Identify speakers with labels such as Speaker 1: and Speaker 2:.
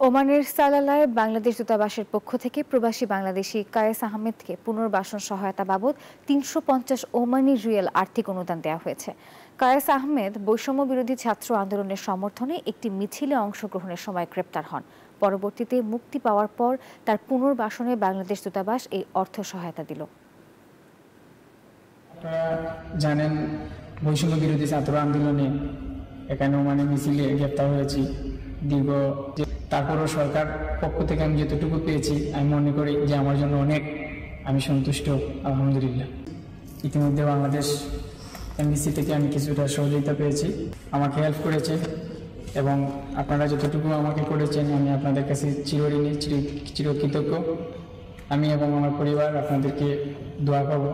Speaker 1: ওমানের সালালায় বাংলাদেশ দূতাবাসের পক্ষ থেকে প্রবাসী বাংলাদেশি কায়েস আহমেদকে পুনর্বাসন সহায়তা বাবদ ৩৫০ ওমানি রিয়াল আর্থিক অনুদান দেওয়া হয়েছে। কায়েস আহমেদ বৈষম্য বিরোধী ছাত্র আন্দোলনের সমর্থনে একটি মিছিলে অংশগ্রহণের সময় গ্রেপ্তার হন। পরবর্তীতে মুক্তি পাওয়ার পর তার পুনর্বাসনে বাংলাদেশ দূতাবাস এই অর্থ সহায়তা দিল।
Speaker 2: আপনারা জানেন, বৈষম্য বিরোধী ছাত্র আন্দোলনে এখানে ওমানে মিছিলে গ্রেপ্তার হয়েছি। তারপরও সরকার পক্ষ থেকে আমি যতটুকু পেয়েছি আমি মনে করি যে আমার জন্য অনেক, আমি সন্তুষ্ট, আলহামদুলিল্লাহ। ইতিমধ্যে বাংলাদেশ এমবিসি থেকে আমি কিছুটা সহযোগিতা পেয়েছি, আমাকে হেল্প করেছে এবং আপনারা যতটুকু আমাকে করেছেন আমি আপনাদের কাছে চিরঋণী, চিরকৃতজ্ঞ। আমি এবং আমার পরিবার আপনাদেরকে দোয়া করব।